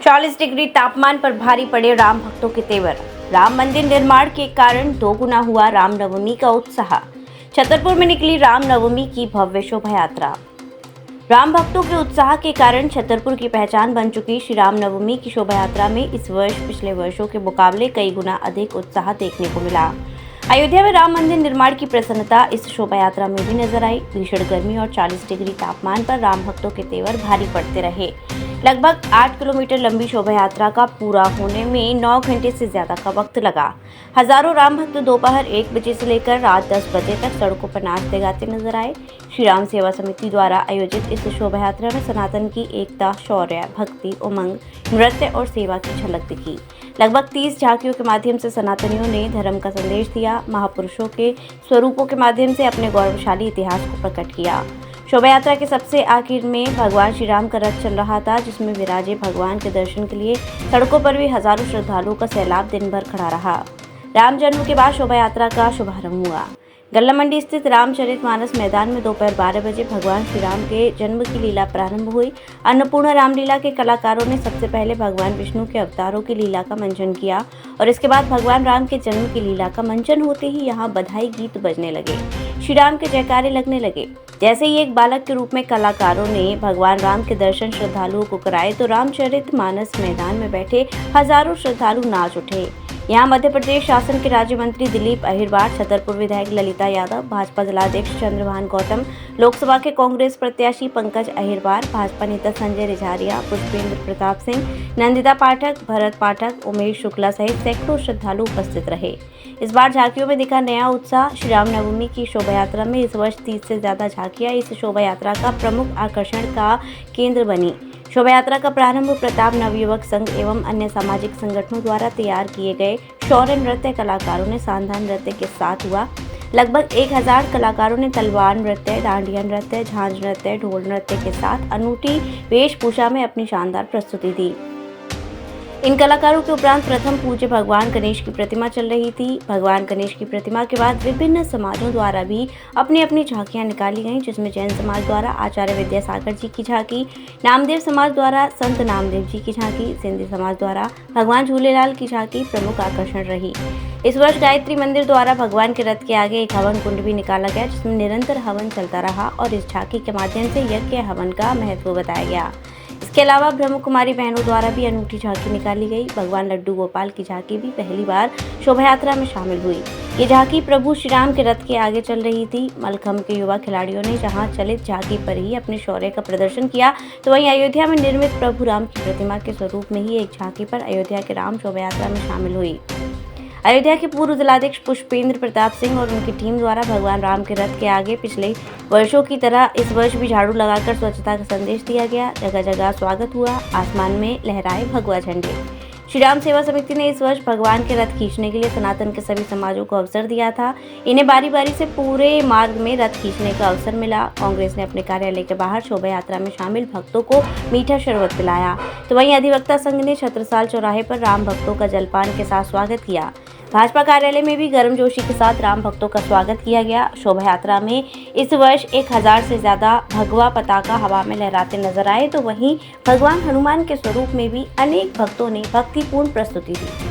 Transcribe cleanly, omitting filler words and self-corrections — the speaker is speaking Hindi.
40 डिग्री तापमान पर भारी पड़े राम भक्तों के तेवर। राम मंदिर निर्माण के कारण दोगुना हुआ रामनवमी का उत्साह। छतरपुर में निकली रामनवमी की भव्य शोभा यात्रा। राम भक्तों के उत्साह के कारण छतरपुर की पहचान बन चुकी श्री रामनवमी की शोभा यात्रा में इस वर्ष पिछले वर्षों के मुकाबले कई गुना अधिक उत्साह देखने को मिला। अयोध्या में राम मंदिर निर्माण की प्रसन्नता इस शोभा यात्रा में भी नजर आई। भीषण गर्मी और 40 डिग्री तापमान पर राम भक्तों के तेवर भारी पड़ते रहे। लगभग 8 किलोमीटर लंबी शोभा यात्रा का पूरा होने में 9 घंटे से ज्यादा का वक्त लगा। हजारों राम भक्त दोपहर 1 बजे से लेकर रात 10 बजे तक सड़कों पर नाचते गाते नजर आए। श्री राम सेवा समिति द्वारा आयोजित इस शोभा यात्रा में सनातन की एकता, शौर्य, भक्ति, उमंग, नृत्य और सेवा की झलक दिखी। लगभग 30 झांकियों के माध्यम से सनातनियों ने धर्म का संदेश दिया, महापुरुषों के स्वरूपों के माध्यम से अपने गौरवशाली इतिहास को प्रकट किया। शोभा यात्रा के सबसे आखिर में भगवान श्री राम का रथ चल रहा था, जिसमें विराजे भगवान के दर्शन के लिए सड़कों पर भी हजारों श्रद्धालुओं का सैलाब दिन भर खड़ा रहा। राम जन्म के बाद शोभा यात्रा का शुभारंभ हुआ। गल्ला मंडी स्थित रामचरितमानस मैदान में दोपहर 12 बजे भगवान श्री राम के जन्म की लीला प्रारंभ हुई। अन्नपूर्णा रामलीला के कलाकारों ने सबसे पहले भगवान विष्णु के अवतारों की लीला का मंचन किया और इसके बाद भगवान राम के जन्म की लीला का मंचन होते ही यहाँ बधाई गीत बजने लगे, श्री राम के जयकारे लगने लगे। जैसे ही एक बालक के रूप में कलाकारों ने भगवान राम के दर्शन श्रद्धालुओं को कराए तो रामचरितमानस मैदान में बैठे हजारों श्रद्धालु नाच उठे। यहाँ मध्य प्रदेश शासन के राज्य मंत्री दिलीप अहिरवार, छतरपुर विधायक ललिता यादव, भाजपा जिलाध्यक्ष चंद्रभान गौतम, लोकसभा के कांग्रेस प्रत्याशी पंकज अहिरवार, भाजपा नेता संजय रिझारिया, पुष्पेंद्र प्रताप सिंह, नंदिता पाठक, भरत पाठक, उमेश शुक्ला सहित सैकड़ों श्रद्धालु उपस्थित रहे। इस बार झांकियों में दिखा नया उत्साह। श्री रामनवमी की शोभा यात्रा में इस वर्ष 30 से ज्यादा झांकियां इस शोभा यात्रा का प्रमुख आकर्षण का केंद्र बनी। शोभा यात्रा का प्रारंभ प्रताप नवयुवक संघ एवं अन्य सामाजिक संगठनों द्वारा तैयार किए गए शौर्य नृत्य कलाकारों ने शानदार नृत्य के साथ हुआ। लगभग 1000 कलाकारों ने तलवार नृत्य, डांडिया नृत्य, झांझ नृत्य, ढोल नृत्य के साथ अनूठी वेशभूषा में अपनी शानदार प्रस्तुति दी। इन कलाकारों के उपरांत प्रथम पूज्य भगवान गणेश की प्रतिमा चल रही थी। भगवान गणेश की प्रतिमा के बाद विभिन्न समाजों द्वारा भी अपनी अपनी झांकियां निकाली गईं, जिसमें जैन समाज द्वारा आचार्य विद्यासागर जी की झांकी, नामदेव समाज द्वारा संत नामदेव जी की झांकी, सिंधी समाज द्वारा भगवान झूलेलाल की झांकी प्रमुख आकर्षण रही। इस वर्ष गायत्री मंदिर द्वारा भगवान के रथ के आगे एक हवन कुंड भी निकाला गया, जिसमें निरंतर हवन चलता रहा और इस झांकी के माध्यम से यज्ञ हवन का महत्व बताया गया। इसके अलावा ब्रह्म कुमारी बहनों द्वारा भी अनूठी झांकी निकाली गई। भगवान लड्डू गोपाल की झांकी भी पहली बार शोभा यात्रा में शामिल हुई। ये झांकी प्रभु श्री राम के रथ के आगे चल रही थी। मलखम्ब के युवा खिलाड़ियों ने जहां चलित झांकी पर ही अपने शौर्य का प्रदर्शन किया, तो वहीं अयोध्या में निर्मित प्रभु राम की प्रतिमा के स्वरूप में ही एक झांकी पर अयोध्या के राम शोभा यात्रा में शामिल हुई। अयोध्या के पूर्व जिलाध्यक्ष पुष्पेंद्र प्रताप सिंह और उनकी टीम द्वारा भगवान राम के रथ के आगे पिछले वर्षों की तरह इस वर्ष भी झाड़ू लगाकर स्वच्छता का संदेश दिया गया। जगह जगह स्वागत हुआ, आसमान में लहराए भगवा झंडे। श्री राम सेवा समिति ने इस वर्ष भगवान के रथ खींचने के लिए सनातन के सभी समाजों को अवसर दिया था। इन्हें बारी बारी से पूरे मार्ग में रथ खींचने का अवसर मिला। कांग्रेस ने अपने कार्यालय के बाहर शोभा यात्रा में शामिल भक्तों को मीठा शरबत पिलाया, तो वहीं अधिवक्ता संघ ने छत्रसाल चौराहे पर राम भक्तों का जलपान के साथ स्वागत किया। भाजपा कार्यालय में भी गर्मजोशी के साथ राम भक्तों का स्वागत किया गया। शोभा यात्रा में इस वर्ष 1000 से ज्यादा भगवा पताका हवा में लहराते नजर आए, तो वहीं भगवान हनुमान के स्वरूप में भी अनेक भक्तों ने भक्तिपूर्ण प्रस्तुति दी।